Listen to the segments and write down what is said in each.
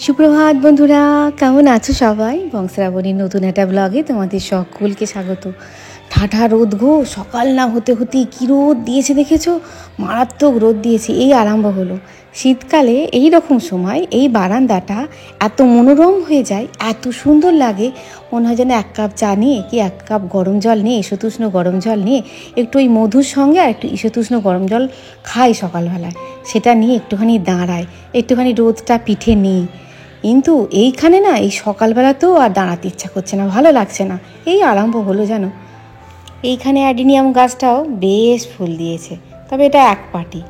সুপ্রভাত বন্ধুরা, কেমন আছো সবাই? বংশরাবণীর নতুন একটা ব্লগে তোমাদের সকলকে স্বাগত। ঠাঠা রোদ গো, সকাল না হতে হতেই কী রোদ দিয়েছে দেখেছো? মারাত্মক রোদ দিয়েছে। এই আরম্ভ হলো শীতকালে। এই রকম সময় এই বারান্দাটা এত মনোরম হয়ে যায়, এত সুন্দর লাগে, মনে হয় যেন এক কাপ চা নিয়ে কি এক কাপ গরম জল নিয়ে, ঈষতুষ্ণ গরম জল নিয়ে একটু ওই মধুর সঙ্গে আর একটু ঈষতুষ্ণ গরম জল খাই সকালবেলায়, সেটা নিয়ে একটুখানি দাঁড়ায়, একটুখানি রোদটা পিঠে নিই। কিন্তু এইখানে না, এই সকালবেলাতেও আর দাঁড়াতে ইচ্ছা করছে না, ভালো লাগছে না। এই আরম্ভ হলো যেন। এইখানে অ্যাডিনিয়াম গাছটাও বেশ ফুল দিয়েছে, তবে এটা এক পাটি।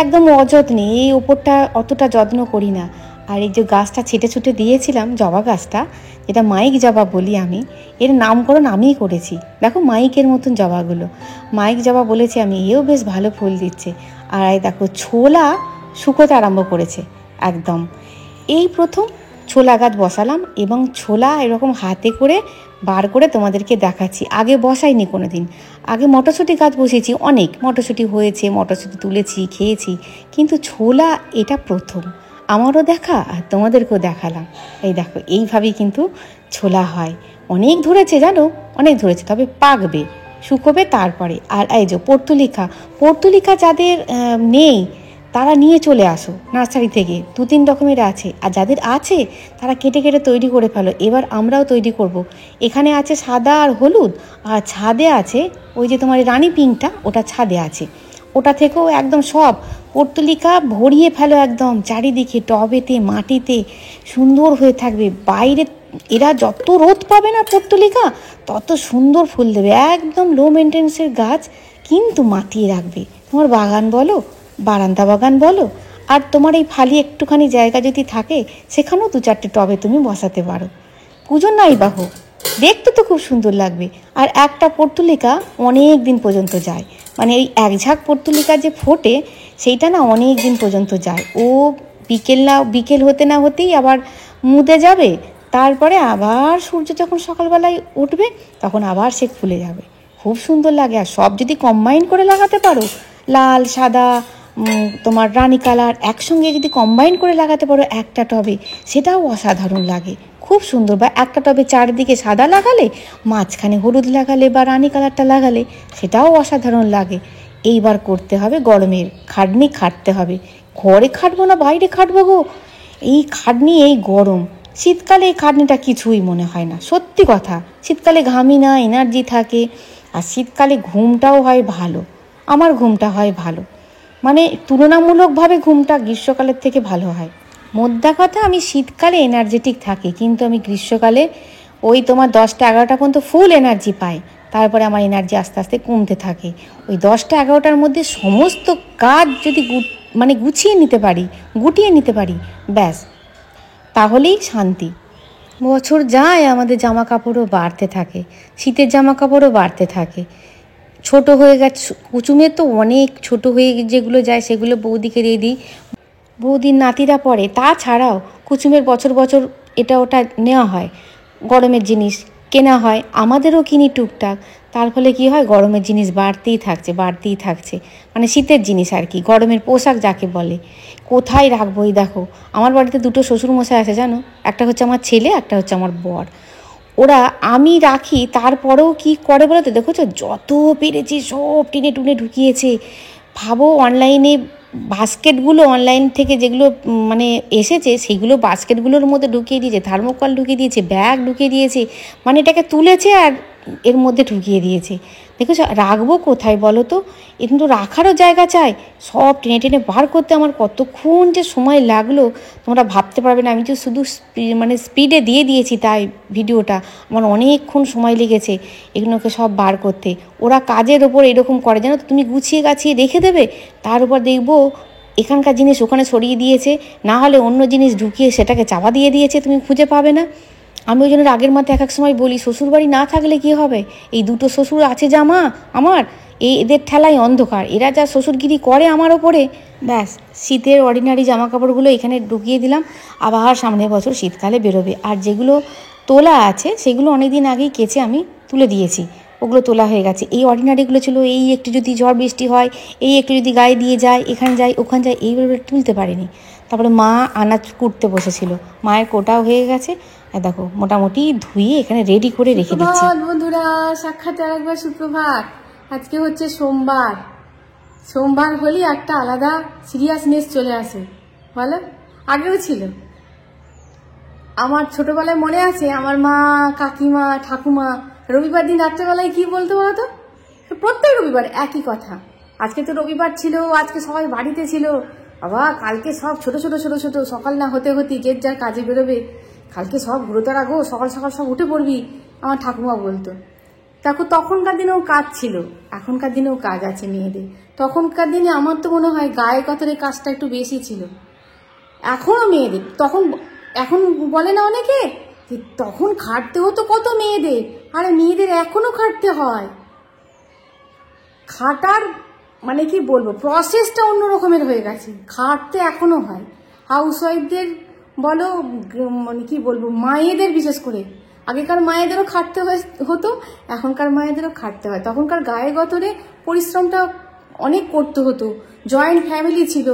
একদম অযত্নে, এই ওপরটা অতটা যত্ন করি না। আর এই যে গাছটা ছেটে ছুটে দিয়েছিলাম, জবা গাছটা, যেটা মাইক জবা বলি আমি, এর নামকরণ আমিই করেছি। দেখো মাইকের মতন জবাগুলো, মাইক জবা বলেছি আমি। এও বেশ ভালো ফুল দিচ্ছে। আর এই দেখো ছোলা শুকোতে আরম্ভ করেছে একদম। এই প্রথম ছোলা গাছ বসালাম এবং ছোলা এরকম হাতে করে বার করে তোমাদেরকে দেখাচ্ছি। আগে বসাইনি কোনো দিন। আগে মটরশুঁটি গাছ বসিয়েছি, অনেক মটরশুঁটি হয়েছে, মটরশুঁটি তুলেছি, খেয়েছি, কিন্তু ছোলা এটা প্রথম। আমারও দেখা আর তোমাদেরকেও দেখালাম। এই দেখো এইভাবেই কিন্তু ছোলা হয়। অনেক ধরেছে জানো, অনেক ধরেছে, তবে পাকবে, শুকোবে তারপরে। আর এই যে পর্তুলিকা, পর্তুলিকা যাদের নেই তারা নিয়ে চলে আসো নার্সারি থেকে, 2-3 রকমের আছে। আর যাদের আছে তারা কেটে কেটে তৈরি করে ফেলো। এবার আমরাও তৈরি করব। এখানে আছে সাদা আর হলুদ, আর ছাদে আছে ওই যে তোমার রানী পিঙ্কটা, ওটা ছাদে আছে। ওটা থেকেও একদম সব পর্তুলিকা ভরিয়ে ফেলো একদম চারিদিকে, টবেতে, মাটিতে, সুন্দর হয়ে থাকবে। বাইরে এরা যত রোদ পাবে না পর্তুলিকা, তত সুন্দর ফুল দেবে। একদম লো মেনটেন্সের গাছ, কিন্তু মাতিয়ে রাখবে। তোমার বাগান বলো, বারান্দা বাগান বলো, আর তোমার এই ফালি একটুখানি জায়গা যদি থাকে, সেখানেও 2-4টে টবে তুমি বসাতে পারো। পুজোর নাই বা হোক, দেখতে তো খুব সুন্দর লাগবে। আর একটা পর্তুলিকা অনেক দিন পর্যন্ত যায়, মানে এই এক ঝাঁক পর্তুলিকা যে ফোটে, সেইটা না অনেক দিন পর্যন্ত যায়। ও বিকেল হতে না হতেই আবার মুদে যাবে, তারপরে আবার সূর্য যখন সকালবেলায় উঠবে তখন আবার সে ফুলে যাবে। খুব সুন্দর লাগে। আর সব যদি কম্বাইন করে লাগাতে পারো, লাল সাদা তোমার রানী কালার একসঙ্গে যদি কম্বাইন করে লাগাতে পারো একটা টবে, সেটাও অসাধারণ লাগে, খুব সুন্দর। বা একটা টবে চারদিকে সাদা লাগালে, মাঝখানে হলুদ লাগালে বা রানী কালারটা লাগালে, সেটাও অসাধারণ লাগে। এইবার করতে হবে গরমের খাটনি, খাটতে হবে। ঘরে খাটবো না বাইরে খাটবো গো, এই খাটনি, এই গরম। শীতকালে এই খাটনিটা কিছুই মনে হয় না, সত্যি কথা। শীতকালে ঘামি না, এনার্জি থাকে। আর শীতকালে ঘুমটাও হয় ভালো, আমার ঘুমটা হয় ভালো, মানে তুলনামূলকভাবে ঘুমটা গ্রীষ্মকালের থেকে ভালো হয়। মোদ্দা কথা, আমি শীতকালে এনার্জেটিক থাকি, কিন্তু আমি গ্রীষ্মকালে ওই তোমার 10টা-11টা পর্যন্ত ফুল এনার্জি পাই। তারপরে আমার এনার্জি আস্তে আস্তে কমতে থাকে। ওই 10টা-11টার মধ্যে সমস্ত কাজ যদি গুছিয়ে নিতে পারি, গুটিয়ে নিতে পারি, ব্যাস, তাহলেই শান্তি। বছর যায়, আমাদের জামা কাপড়ও বাড়তে থাকে, শীতের জামা কাপড়ও বাড়তে থাকে। ছোট হয়ে গেছে কুচুমের, তো অনেক ছোট হয়ে যেগুলো যায় সেগুলো বৌদিকে দিয়ে দিই, বৌদির নাতিরা পরে। তাছাড়াও কুচুমের বছর বছর এটা ওটা নেওয়া হয়, গরমের জিনিস কেনা হয়, আমাদেরও কিনি টুকটাক। তার ফলে কী হয়, গরমের জিনিস বাড়তেই থাকছে, মানে শীতের জিনিস আর কি, গরমের পোশাক যাকে বলে। কোথায় রাখবো? এই দেখো আমার বাড়িতে 2টো শ্বশুরমশাই আছে জানো, একটা হচ্ছে আমার ছেলে, একটা হচ্ছে আমার বর। ওরা, আমি রাখি তারপরেও কি করে বলো তো, দেখেছো যত পেরেছি সব টেনে টুনে ঢুকিয়েছে। ভাবো অনলাইনে বাস্কেটগুলো, অনলাইন থেকে যেগুলো মানে এসেছে, সেগুলো বাস্কেটগুলোর মধ্যে ঢুকিয়ে দিয়েছে, থার্মোকল ঢুকিয়ে দিয়েছে, ব্যাগ ঢুকিয়ে দিয়েছে, মানে এটাকে তুলেছে আর এর মধ্যে ঢুকিয়ে দিয়েছে। দেখেছো, রাখবো কোথায় বলো তো? কিন্তু রাখারও জায়গা চাই। সব টেনে টেনে বার করতে আমার কতক্ষণ যে সময় লাগলো তোমরা ভাবতে পারবে না। আমি তো শুধু স্পিডে দিয়ে দিয়েছি, তাই ভিডিওটা আমার অনেকক্ষণ সময় লেগেছে এগুলোকে সব বার করতে। ওরা কাজের ওপর এরকম করে, জানো তো, তুমি গুছিয়ে গাছিয়ে রেখে দেবে, তার উপর দেখবো এখানকার জিনিস ওখানে সরিয়ে দিয়েছে, না হলে অন্য জিনিস ঢুকিয়ে সেটাকে চাপা দিয়ে দিয়েছে, তুমি খুঁজে পাবে না। আমি ওই জন্য রাগের মাথায় এক সময় বলি, শ্বশুরবাড়ি না থাকলে কি হবে? এই 2টো শ্বশুর আছে জামা আমার, এদের ঠেলায় অন্ধকার, এরা যা শ্বশুরগিরি করে আমার ওপরে, ব্যাস। শীতের অর্ডিনারি জামা কাপড়গুলো এখানে ঢুকিয়ে দিলাম, আবার সামনের বছর শীতকালে বেরোবে। আর যেগুলো তোলা আছে সেগুলো অনেক দিন আগেই কেচে আমি তুলে দিয়েছি, ওগুলো তোলা হয়ে গেছে। এই অর্ডিনারিগুলো ছিল, এই একটু যদি ঝড় বৃষ্টি হয়, এই একটু যদি গায়ে দিয়ে যায়, এখানে যায় ওখানে যায়, এইভাবে তুলতে পারিনি। তারপরে মা আনাজ কুটতে বসেছিল, মায়ের কোটাও হয়ে গেছে। আর দেখো মোটামুটি ধুয়ে এখানে রেডি করে রেখে দিচ্ছি। বন্ধুরা, সাক্ষাৎ আরেকবার সুপ্রভাত। আজকে হচ্ছে সোমবার। সোমবার হলেই একটা আলাদা সিরিয়াসনেস চলে আসে, বলো? আগেও ছিল। আমার ছোটবেলায় মনে আছে, আমার মা, কাকিমা, ঠাকুমা রবিবার দিন রাত্রেবেলায় কি বলতো বলতো? প্রত্যেক রবিবার একই কথা। আজকে তো রবিবার ছিল, আজকে সবাই বাড়িতে ছিল, বাবা কালকে সব ছোট ছোট ছোট ছোট সকাল না হতে হতে যে যার কাজে বেরোবে, কালকে সব গুরুতরা গো, সকাল সকাল সব উঠে পড়বি, আমার ঠাকুমা বলতো। দেখো তখনকার দিনেও কাজ ছিল, এখনকার দিনেও কাজ আছে মেয়েদের। তখনকার দিনে আমার তো মনে হয় গায়ে গতরে কাজটা একটু বেশি ছিল, এখনও মেয়েদের। এখন বলে না অনেকে যে তখন খাটতে হতো কত মেয়েদের, আরে মেয়েদের এখনো খাটতে হয়। খাটার মানে কি বলবো, প্রসেসটা অন্য রকমের হয়ে গেছে, খাটতে এখনো হয়। হাউসওয়াইফদের বলো, মানে কি বলবো, মায়েদের বিশেষ করে, আগেকার মায়েদেরও খাটতে হতো, এখনকার মায়েদেরও খাটতে হয়। তখনকার গায়ে গতরে পরিশ্রমটা অনেক করতে হতো, জয়েন্ট ফ্যামিলি ছিল,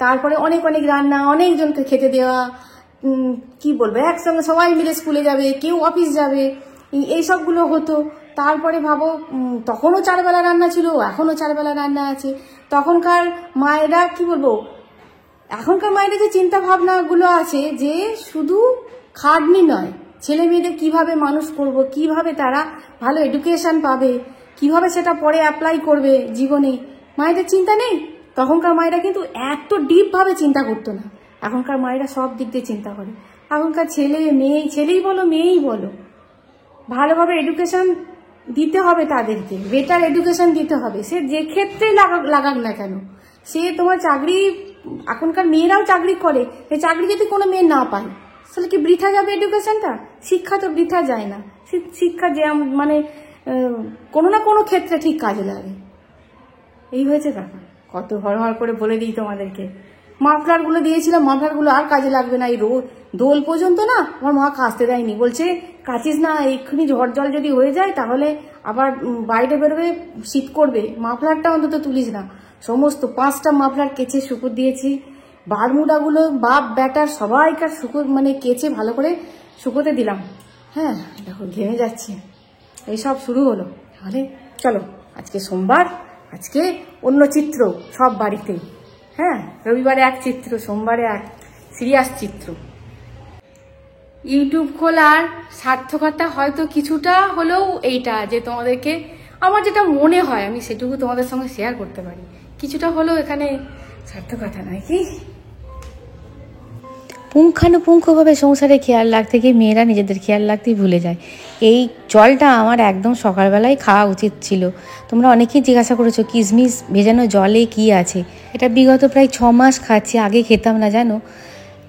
তারপরে অনেক অনেক রান্না, অনেকজনকে খেতে দেওয়া, কি বলবো, একসঙ্গে সবাই মিলে স্কুলে যাবে, কেউ অফিস যাবে, এই সবগুলো হতো। তারপরে ভাবো, তখনও 4 বেলা রান্না ছিল, এখনও 4 বেলা রান্না আছে। তখনকার মায়েরা কি বলবো, এখনকার মায়েদের যে চিন্তা ভাবনাগুলো আছে, যে শুধু খাটনি নয়, ছেলে মেয়েদের কিভাবে মানুষ করব, কিভাবে তারা ভালো এডুকেশন পাবে, কিভাবে সেটা পরে অ্যাপ্লাই করবে জীবনে, মায়েদের চিন্তা নেই। তখনকার মায়েরা কিন্তু এত ডিপভাবে চিন্তা করতো না, এখনকার মায়েরা সব দিক দিয়ে চিন্তা করে। এখনকার ছেলে মেয়ে, ছেলেই বলো মেয়েই বলো, ভালোভাবে এডুকেশন দিতে হবে তাদেরকে, বেটার এডুকেশন দিতে হবে, সে যে ক্ষেত্রেই লাগাক না কেন। সে তোমার চাকরি, এখনকার মেয়েরাও চাকরি করে, এই চাকরি যদি কোনো মেয়ে না পায় তাহলে কি বৃথা যাবে এডুকেশনটা? শিক্ষা তো বৃথা যায় না, শিক্ষা যে মানে কোনো না কোনো ক্ষেত্রে ঠিক কাজে লাগে। এই হয়েছে ব্যাপার। কত হড়হড় করে বলে দিই তোমাদেরকে। মাফলারগুলো দিয়েছিলাম, মাফলারগুলো আর কাজে লাগবে না, এই দোল পর্যন্ত না আমার মা কাচতে দেয়নি, বলছে কাচিস না, এক্ষুনি ঝড় জল যদি হয়ে যায় তাহলে আবার বাইরে বেরোবে, শীত করবে, মাফলারটা অন্তত তুলিস না। সমস্ত 5টা মাফলার কেচে শুকুর দিয়েছি। বারমুডাগুলো বাপ ব্যাটার সবাইকার শুকুর মানে কেচে ভালো করে শুকোতে দিলাম। হ্যাঁ দেখো ঘেমে যাচ্ছে, এইসব শুরু হলো। তাহলে চলো, আজকে সোমবার, আজকে অন্য চিত্র সব বাড়িতে। হ্যাঁ, রবিবারে এক চিত্র, সোমবারে এক সিরিয়াস চিত্র। ইউটিউব খোলার সার্থকতা হয়তো কিছুটা হলেও এইটা, যে তোমাদেরকে আমার যেটা মনে হয় আমি সেটুকু তোমাদের সঙ্গে শেয়ার করতে পারি, কিছুটা হলেও এখানে সার্থকতা নয় কি? পুঙ্খানুপুঙ্খভাবে সংসারে খেয়াল রাখতে গিয়ে মেয়েরা নিজেদের খেয়াল রাখতেই ভুলে যায়। এই জলটা আমার একদম সকালবেলায় খাওয়া উচিত ছিল। তোমরা অনেকেই জিজ্ঞাসা করেছো কিশমিশ ভেজানো জলে কি আছে। এটা বিগত প্রায় 6 মাস খাচ্ছি, আগে খেতাম না জানো।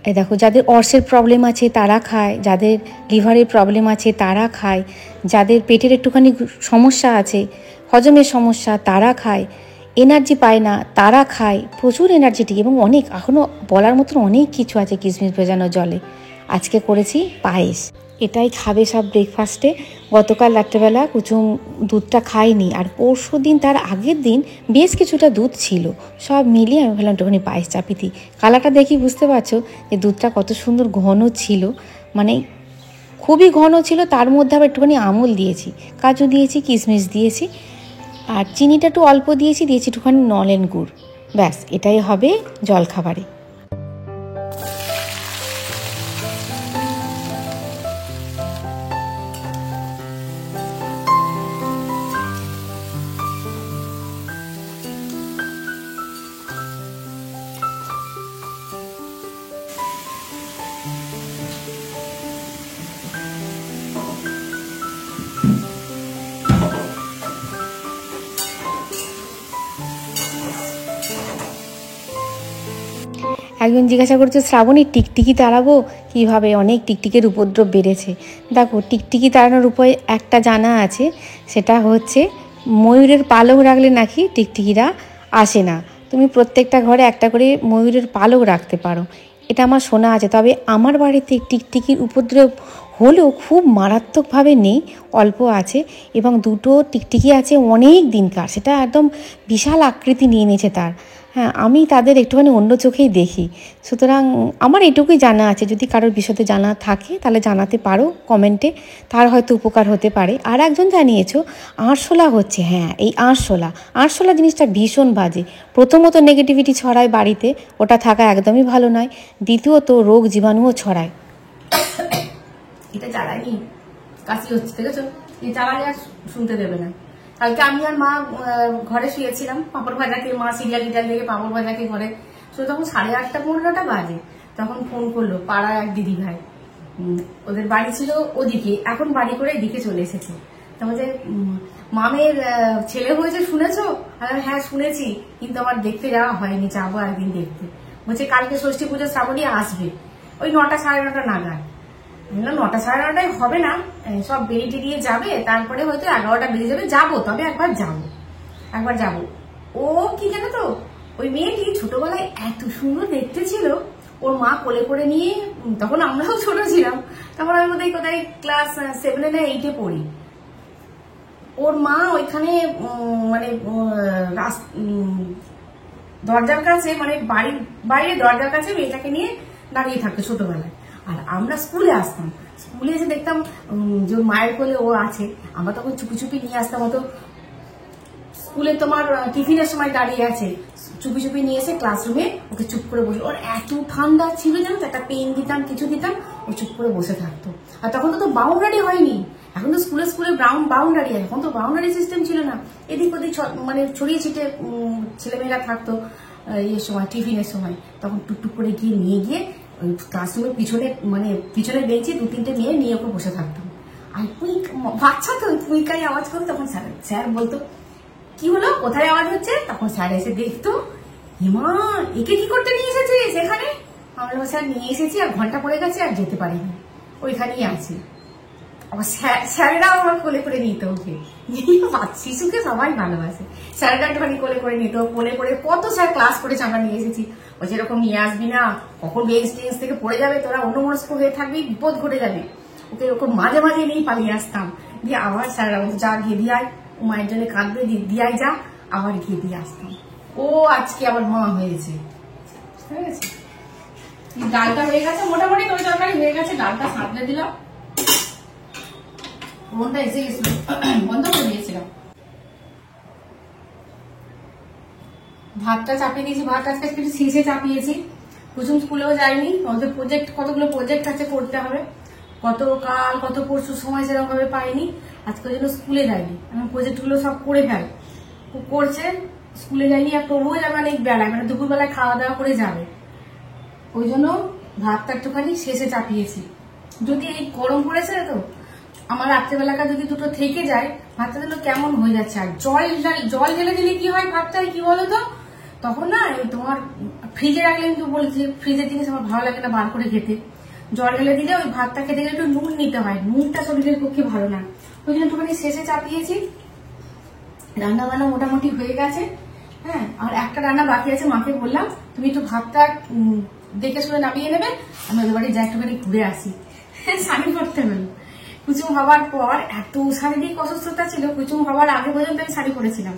এই দেখো, যাদের অর্সের প্রবলেম আছে তারা খায়, যাদের লিভারের প্রবলেম আছে তারা খায়, যাদের পেটের একটুখানি সমস্যা আছে, হজমের সমস্যা, তারা খায়, এনার্জি পায় না তারা খায়, প্রচুর এনার্জেটিক এবং অনেক এখনও বলার মতন অনেক কিছু আছে কিশমিশ ভেজানো জলে। আজকে করেছি পায়েস, এটাই খাবে সব ব্রেকফাস্টে। গতকাল রাত্রেবেলা কুচুম দুধটা খাইনি, আর পরশু দিন তার আগের দিন বেশ কিছুটা দুধ ছিল, সব মিলিয়ে আমি ভাবলাম একটুখানি পায়েস চাপি দিই। কালারটা দেখি বুঝতে পারছো যে দুধটা কত সুন্দর ঘন ছিল, মানে খুবই ঘন ছিল। তার মধ্যে আবার একটুখানি আমুল দিয়েছি, কাজু দিয়েছি, কিশমিশ দিয়েছি, আর চিনিটা একটু অল্প দিয়েছি একটুখানি নলেন গুড়। ব্যাস, এটাই হবে জলখাবারে। একজন জিজ্ঞাসা করছে শ্রাবণী টিকটিকি তাড়াবো কীভাবে, অনেক টিকটিকের উপদ্রব বেড়েছে। দেখো, টিকটিকি তাড়ানোর উপায় একটা জানা আছে, সেটা হচ্ছে ময়ূরের পালক রাখলে নাকি টিকটিকিরা আসে না। তুমি প্রত্যেকটা ঘরে একটা করে ময়ূরের পালক রাখতে পারো, এটা আমার শোনা আছে। তবে আমার বাড়িতে টিকটিকির উপদ্রব হলেও খুব মারাত্মকভাবে নেই, অল্প আছে, এবং 2টো টিকটিকি আছে অনেক দিনকার, সেটা একদম বিশাল আকৃতি নিয়ে নিয়েছে তার। হ্যাঁ, আমি তাদের একটুখানি অন্য চোখেই দেখি। সুতরাং আমার এটুকুই জানা আছে, যদি কারোর বিশদে জানা থাকে তাহলে জানাতে পারো কমেন্টে, তার হয়তো উপকার হতে পারে। আর একজন জানিয়েছো আরশোলা হচ্ছে, হ্যাঁ এই আরশোলা জিনিসটা ভীষণ বাজে। প্রথমত নেগেটিভিটি ছড়ায় বাড়িতে, ওটা থাকা একদমই ভালো নয়। দ্বিতীয়ত রোগ জীবাণুও ছড়ায়। এটা জ্বালায়নি, কাশি হচ্ছে, দেখেছো? এই জ্বালালে আর শুনতে দেবে না। কালকে আমি আর মা ঘরে শুয়েছিলাম, পাঁপড় ভাজাকে, মা সিরিয়াল টিরিয়াল দেখে পাঁপড় ভাজাকে ঘরে শুয়ে, তখন 8:30-9:15 বাজে। তখন ফোন করলো পাড়ার এক দিদি ভাই, ওদের বাড়ি ছিল ওদিকে, এখন বাড়ি করে এদিকে চলে এসেছে। তখন যে মামের ছেলে হয়েছে শুনেছো? হ্যাঁ শুনেছি, কিন্তু আমার দেখতে যাওয়া হয়নি, যাবো একদিন দেখতে। বলছে কালকে ষষ্ঠী পুজো শ্রাবণী আসবে, ওই 9টা-9:30 নাগাদ। 9টা-9:30 হবে না, সব বেরিয়ে টেরিয়ে যাবে, তারপরে হয়তো 11টা বেজে যাবে। যাবো, তবে একবার যাবো। ও কি জানো তো, ওই মেয়েটি ছোটবেলায় এত সুন্দর দেখতে ছিল, ওর মা কোলে করে নিয়ে, তখন আমরাও ছোট ছিলাম, তখন আমি বোধহয় কোথায় ক্লাস 7 না 8 পড়ি। ওর মা ওইখানে মানে দরজার কাছে, মানে বাড়ির বাইরে দরজার কাছে মেয়েটাকে নিয়ে দাঁড়িয়ে থাকতো ছোটবেলায়। আর আমরা স্কুলে আসতাম, স্কুলে এসে দেখতাম যে মায়ের কোলে ও আছে, আমরা তখন চুপি চুপি নিয়ে আসতাম। হয়তো স্কুলে তোমার টিফিনের সময় দাঁড়িয়ে আছে, চুপি চুপি নিয়ে এসে ক্লাসরুমে ওকে চুপ করে বসে, ওর এত ঠান্ডা ছিল জানো তো, একটা পেন দিতাম, কিছু দিতাম, ও চুপ করে বসে থাকতো। আর তখন তো বাউন্ডারি হয়নি, এখন তো স্কুলে বাউন্ডারি, এখন তো বাউন্ডারি সিস্টেম ছিল না, এদিক ওদিক মানে ছড়িয়ে ছিটে ছেলেমেয়েরা থাকতো। ইয়ের সময় টিফিনের সময় তখন টুকটুক করে নিয়ে গিয়ে ওই ক্লাসরুমের পিছনে, মানে পিছনের বেঞ্চে 2-3টে মেয়ে নিয়ে ওকে বসে থাকতাম। আর বাচ্চা তো কুইকাই আওয়াজ করতো, তখন স্যার বলতো কি হলো, কোথায় আওয়াজ হচ্ছে, তখন স্যার এসে দেখতো, হিমা একে কি করতে নিয়ে এসেছে সেখানে। আমরা স্যার নিয়ে এসেছি, আর ঘন্টা পড়ে গেছে, আর যেতে পারিনি, ওইখানেই আছে। আবার স্যারেরাও আমার কোলে করে নিত ওকে, শিশুকে সবাই ভালোবাসে। স্যারেরা একটুখানি কোলে করে নিত, কোলে করে কত স্যার ক্লাস করেছে, আমরা নিয়ে এসেছি। ওই যেরকম নিয়ে আসবি না, কখন বেঞ্চ টেঞ্চ থেকে পড়ে যাবে, তোরা অন্যমনস্ক হয়ে থাকবি, বিপদ ঘটে যাবে। ওকে ওরকম মাঝে মাঝে নিয়ে পালিয়ে আসতাম, দিয়ে আবার স্যারেরা বলতো যা গিয়ে দিয়ে আয়, মায়ের জন্য কাঁদবে, দিয়ে আয় যা, আবার গিয়ে দিয়ে আসতাম। ও আজকে আবার মা হয়েছে, ঠিক আছে। ডালটা হয়ে গেছে মোটামুটি, ওই তরকারি হয়ে গেছে, ডালটা সাঁতলে দিলাম। ফোনটা এসে গেছিল, বন্ধ করে দিয়েছিলাম। ভাতটা চাপিয়ে দিয়েছি, ভাত আজকে একটু শেষে চাপিয়েছি। কুসুম স্কুলেও যায়নি, ওদের কতগুলো প্রজেক্ট আছে করতে হবে, কত পরশু সময় সেরকম ভাবে পাইনি, আজকে ওই জন্য স্কুলে যায়নি। আমি প্রজেক্টগুলো সব করে করছে, স্কুলে যায়নি। আর তবুও যাবে অনেক বেলায়, মানে দুপুরবেলায় খাওয়া দাওয়া করে যাবে, ওই জন্য ভাতটা একটুখানি শেষে চাপিয়েছি। যদি এই গরম পড়েছে তো, আমার রাত্রেবেলাটা যদি দুটো থেকে যায়, ভাতটা দিল কেমন হয়ে যাচ্ছে। আর জল ঢেলে দিলে কি হয় ভাতটা, কি বলো তো, তখন না তোমার ফ্রিজে রাখলে, কিন্তু বলেছি ফ্রিজের জিনিস আমার ভালো লাগে না বার করে খেতে। জল ঢেলে দিলে ওই ভাতটা খেতে গেলে একটু নুন নিতে হয়, নুনটা শরীরের পক্ষে ভালো না, ওই জন্য একটুখানি শেষে চাপিয়েছি। রান্না বান্না মোটামুটি হয়ে গেছে, হ্যাঁ। আর একটা রান্না বাকি আছে, মাকে বললাম তুমি একটু ভাতটা দেখে শুনে নামিয়ে নেবে, আমি ওদের বাড়ি যাই একটুখানি ঘুরে আসি। শাড়ি পরতে হলো, কুচুম হওয়ার পর এত শারীরিক অসুস্থতা ছিল, কুচুম হওয়ার আগে পর্যন্ত আমি শাড়ি পরেছিলাম,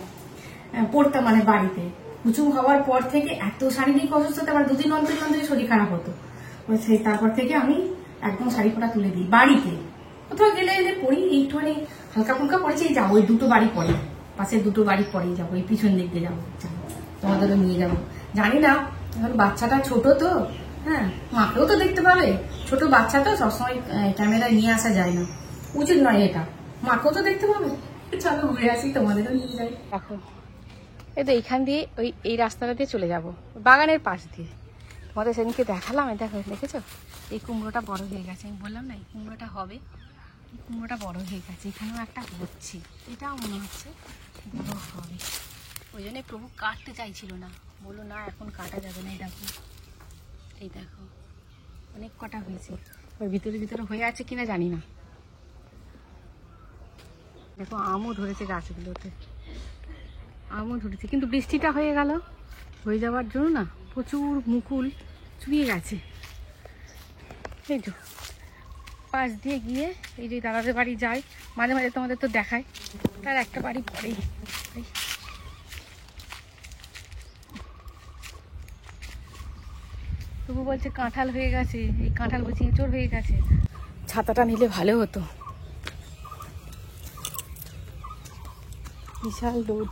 পরতাম মানে বাড়িতে। কুচুম হওয়ার পর থেকে এত শারীরিক অসুস্থতা, আমার 2 দিন অন্তর শরীর খারাপ হতো, তারপর থেকে আমি একদম শাড়ি পরা তুলে দিই। বাড়িতে কোথাও গেলে পরি, একটুখানি হালকা ফুলকা পরেছি, যাবো ওই 2টো বাড়ি পরে, পাশের 2টো বাড়ি পরেই যাবো, এই পিছন দিক দিয়ে যাবো, তোমাদেরও নিয়ে যাবো। জানি না, এখন বাচ্চাটা ছোট তো, হ্যাঁ, মাকেও তো দেখতে পাবে, ছোট বাচ্চা তো সবসময় ক্যামেরায় নিয়ে আসা যায় না, উচিত নয় এটা, মাকেও তো দেখতে পাবে। চলো ঘুরে আসি, তোমাদেরও নিয়ে যাই। দেখো এই তো এইখান দিয়ে এই রাস্তাটা দিয়ে চলে যাব, বাগানের পাশ দিয়ে। তোমাদের সেদিনকে দেখালাম, দেখো দেখেছো এই কুমড়োটা বড় হয়ে গেছে, আমি বললাম না এই কুমড়োটা হবে, এই কুমড়োটা বড় হয়ে গেছে, এখানেও একটা হচ্ছে, এটাও মনে হচ্ছে বড় হবে। ওই জন্য প্রভু কাটতে চাইছিল না, বললো না এখন কাটা যাবে না। এই দেখো অনেক কটা হয়েছে, ওর ভিতরে হয়ে আছে কিনা জানি না। দেখো আমও ধরেছে গাছগুলোতে, আমও ধরেছে, কিন্তু বৃষ্টিটা হয়ে যাওয়ার জন্য না প্রচুর মুকুল চুইয়ে গেছে। এই তো পাশ দিয়ে গিয়ে এই যে দাদাদের বাড়ি যাই, মাঝে মাঝে তোমাদের তো দেখায়, তার একটা বাড়ি পরেই। তবু বলছে কাঁঠাল হয়ে গেছে, এই কাঁঠাল বলছে এঁচড় হয়ে গেছে। ছাতাটা নিলে ভালো হতো। বিশাল রোদ,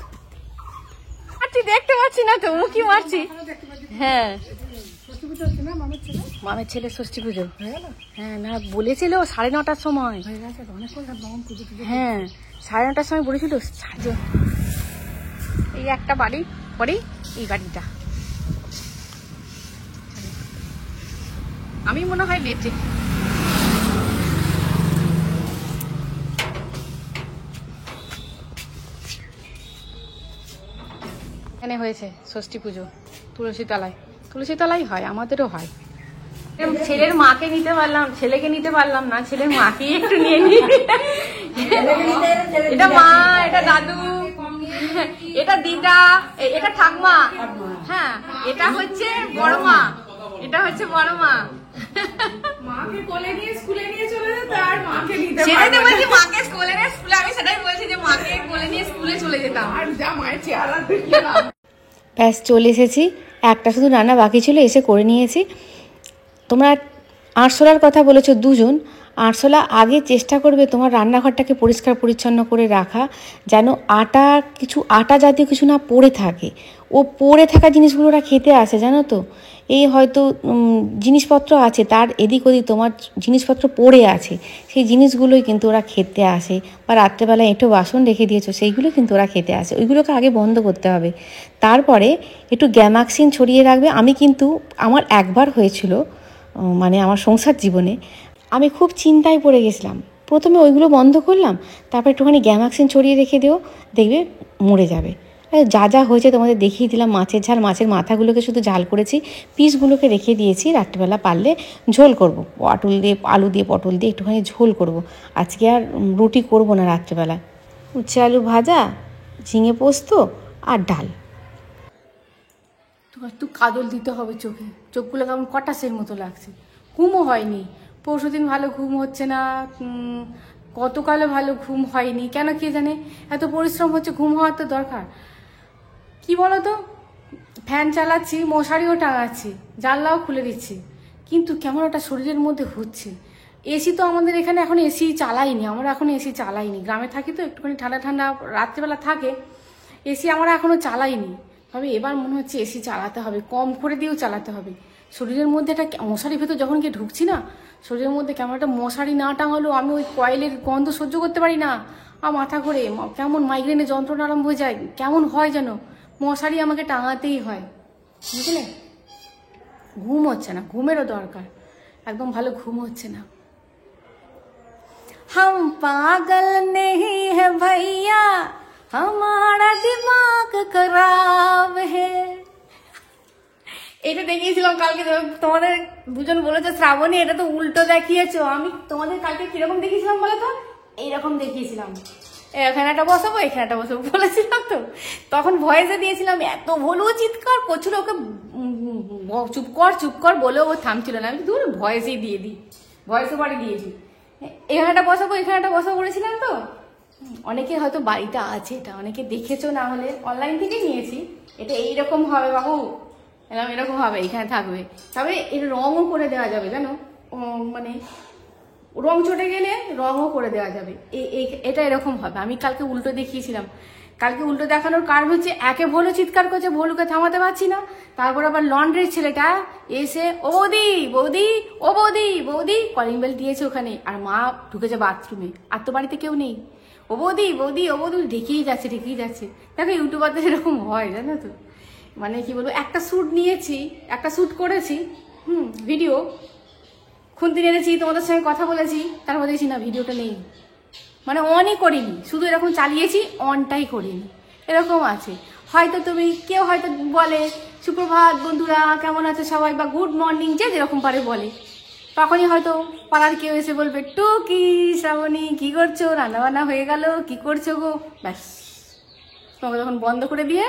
মারছি দেখতে পাচ্ছি না তো, উঁকি মারছি। হ্যাঁ, মামের ছেলে ষষ্ঠী পুজো। হ্যাঁ না, বলেছিল 9:30টার সময়। হ্যাঁ 9:30টার সময় বলেছিল। এই একটা বাড়ি পরে এই বাড়িটা, আমি মনে হয় বেঁচে। এখানে হয়েছে ষষ্ঠী পুজো তুলসী তলায় হয়, আমাদেরও হয়। ছেলের মাকে নিতে পারলাম, ছেলেকে নিতে পারলাম না, ছেলের মাকে একটু নিয়ে নি। এটা মা, এটা দাদু, এটা দিদা, এটা ঠাকমা। হ্যাঁ এটা হচ্ছে বড় মা, এটা হচ্ছে বড় মা। মাকে কোলে নিয়ে স্কুলে নিয়ে চলে যেত, আর মাকে নিতে সেটাই তো বলছি, মাকে কোলে নিয়ে স্কুলে, আমি সেটাই বলছি যে মাকে কোলে নিয়ে স্কুলে চলে যেতাম। আর যা মায়ের চেহারা দেখলে না। ব্যাস চলে এসেছি, একটা শুধু রান্না বাকি ছিল, এসে করে নিয়েছি। তোমরা আরশোলার কথা বলেছো দুজন, আরশোলা আগে চেষ্টা করবে তোমার রান্নাঘরটাকে পরিষ্কার পরিচ্ছন্ন করে রাখা, যেন আটা জাতীয় কিছু না পড়ে থাকে। ও পড়ে থাকা জিনিসগুলো ওরা খেতে আসে, জানো তো। এই হয়তো জিনিসপত্র আছে, তার এদিক ওদিক তোমার জিনিসপত্র পড়ে আছে, সেই জিনিসগুলোই কিন্তু ওরা খেতে আসে। বা রাত্রেবেলা এঁটো বাসন রেখে দিয়েছো, সেইগুলো কিন্তু ওরা খেতে আসে। ওইগুলোকে আগে বন্ধ করতে হবে। তারপরে একটু গ্যামাক্সিন ছড়িয়ে রাখবে। আমি কিন্তু আমার একবার হয়েছিল, মানে আমার সংসার জীবনে আমি খুব চিন্তায় পড়ে গেছিলাম। প্রথমে ওইগুলো বন্ধ করলাম, তারপর একটুখানি গ্যামাক্সিন ছড়িয়ে রেখে দিও, দেখবে মরে যাবে। যা যা হয়েছে তোমাদের দেখিয়ে দিলাম। মাছের ঝাল, মাছের মাথাগুলোকে শুধু ঝাল করেছি, পিসগুলোকে রেখে দিয়েছি। রাত্রিবেলা পারলে ঝোল করব, আলু দিয়ে পটল দিয়ে একটুখানি ঝোল করব। আজকে আর রুটি করব না রাত্রিবেলা। উচ্ছে আলু ভাজা, ঝিঙে পোস্ত আর ডাল। একটু কাজল দিতে হবে চোখে, চোখগুলো কেমন কটাসের মতো লাগছে। ঘুমও হয়নি, পরশুদিন ভালো ঘুম হচ্ছে না, গতকালও ভালো ঘুম হয়নি, কেন কে জানে। এত পরিশ্রম হচ্ছে, ঘুম হওয়ার তো দরকার। কি বলতো, ফ্যান চালাচ্ছি, মশারিও টাঙাচ্ছি, জানলাও খুলে দিচ্ছি, কিন্তু কেমন একটা শরীরের মধ্যে হচ্ছে। এসি তো আমাদের এখানে এখন এসি চালাইনি, আমরা এখন এসি চালাইনি, গ্রামে থাকি তো একটুখানি ঠান্ডা ঠান্ডা রাত্রিবেলা থাকে, এসি আমরা এখনো চালাইনি। তবে এবার মনে হচ্ছে এসি চালাতে হবে, কম করে দিয়েও চালাতে হবে। শরীরের মধ্যে একটা মশারির ভেতর যখন গিয়ে ঢুকছি না, শরীরের মধ্যে কেমন একটা মশারি না টাঙালো, আমি ওই কয়েলের গন্ধ সহ্য করতে পারি না। আর মাথা ঘুরে কেমন মাইগ্রেনের যন্ত্রণা আরম্ভ হয়ে যায়, কেমন হয় যেন। মশারি আমাকে টাঙাতেই হয়, বুঝলে। ঘুম হচ্ছে না, ঘুমেরও দরকার, একদম ভালো ঘুম হচ্ছে না। हम पागल नहीं है भैया, हमारा दिमाग खराब है। এটা দেখিয়েছিলাম কালকে, তোমাদের দুজন বলেছো শ্রাবণী এটা তো উল্টো দেখিয়েছো। আমি তোমাদের কালকে কিরকম দেখিয়েছিলাম বলো তো, এইরকম দেখিয়েছিলাম। এখানে একটা বসাবো, এখানে একটা বসাবো বলেছিলাম তো, তখন ভয়েসে দিয়েছিলাম। এত ভুলো চিৎকার করছিল, ওকে চুপ কর বলেও ও থামছিল না। আমি দূর ভয়েসেই দিয়ে দিই, ভয়েসও বাড়ি দিয়েছি। এখানে একটা বসাবো, এখানে একটা বসাবো বলেছিলাম তো। অনেকে হয়তো বাড়িটা আছে, এটা অনেকে দেখেছো, না হলে অনলাইন থেকে নিয়েছি। এটা এইরকম হবে বাবু, এরকম হবে, এখানে থাকবে। তবে এর রঙও করে দেওয়া যাবে, জানো, মানে রং চটে গেলে রঙও করে দেওয়া যাবে। এটা এরকম হবে। আমি কালকে উল্টো দেখিয়েছিলাম। কালকে উল্টো দেখানোর কারণ হচ্ছে, একে ভোলু চিৎকার করছে, ভোলুকে থামাতে পারছি না। তারপর আবার লন্ড্রির ছেলেটা এসে ও বৌদি বৌদি, ও বৌদি বৌদি, কলিং বেল দিয়েছে ওখানে। আর মা ঢুকেছে বাথরুমে, আর তো বাড়িতে কেউ নেই। ও বৌদি বৌদি, ও বৌদি ঢেকেই যাচ্ছে। দেখো ইউটিউবারদের এরকম হয়, জানো তো। মানে কি বলবো, একটা শ্যুট নিয়েছি, একটা শ্যুট করেছি, ভিডিও খুন্তি এনেছি, তোমাদের সঙ্গে কথা বলেছি, তারপর দেখছি না ভিডিওটা নেই। মানে অনই করিনি, শুধু এরকম চালিয়েছি, অনটাই করিনি। এরকম আছে। হয়তো কেউ হয়তো বলে সুপ্রভাত বন্ধুরা, কেমন আছে সবাই, বা গুড মর্নিং, যে যেরকম পারে বলে। তখনই হয়তো পাড়ার কেউ এসে বলবে, টুকি শ্রাবণী কি করছো, রান্নাবান্না হয়ে গেল, কি করছো গো, ব্যাস। তোমাকে তখন বন্ধ করে দিয়ে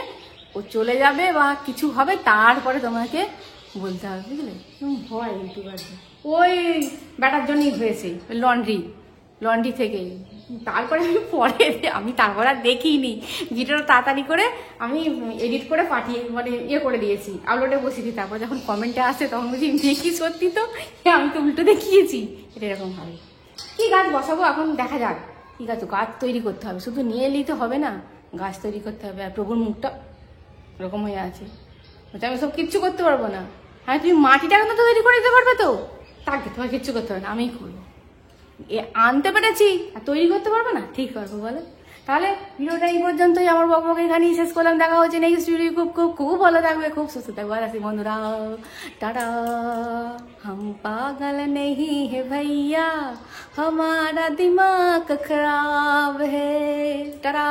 ও চলে যাবে বা কিছু হবে, তারপরে তোমাকে বলতে হবে, বুঝলে। ভয় ইউটিউবারদের ওই ব্যাটার জন্যই হয়েছে, লন্ড্রি থেকে তারপরে আমি তারপর আর দেখিনি, ভিডিওটা তাড়াতাড়ি করে আমি এডিট করে পাঠিয়ে মানে ইয়ে করে দিয়েছি, আপলোডে বসিয়ে দিই। তারপর যখন কমেন্টে আসে তখন বলছি দেখি সত্যি তো, আমি তো উল্টো দেখিয়েছি। এটা এরকম হবে। কি গাছ বসাবো এখন দেখা যাক। কি গাছ তৈরি করতে হবে, শুধু নিয়ে এলেই তো হবে না, গাছ তৈরি করতে হবে। আর প্রভুর মুখটা এরকম হয়ে আছে, বলছে আমি সব কিচ্ছু করতে পারবো না। হ্যাঁ তুমি মাটিটা কিন্তু তৈরি করে দিতে পারবে তো, তাকে তোমার কিচ্ছু করতে হবে না, আমিই করবো। আনতে পেরেছি আর তৈরি করতে পারবে না, ঠিক পারবো বলো? তাহলে ভিডিওটা এই পর্যন্তই, আমার বকবকে এখানেই শেষ করলাম। দেখা হচ্ছে নেক্সট ভিডিও। খুব খুব খুব ভালো থাকবে, খুব সুস্থ থাকবে। আর আসি বন্ধুরা, টাটা। हम पागल नहीं है भैया, हमारा दिमाग खराब है। टाटा।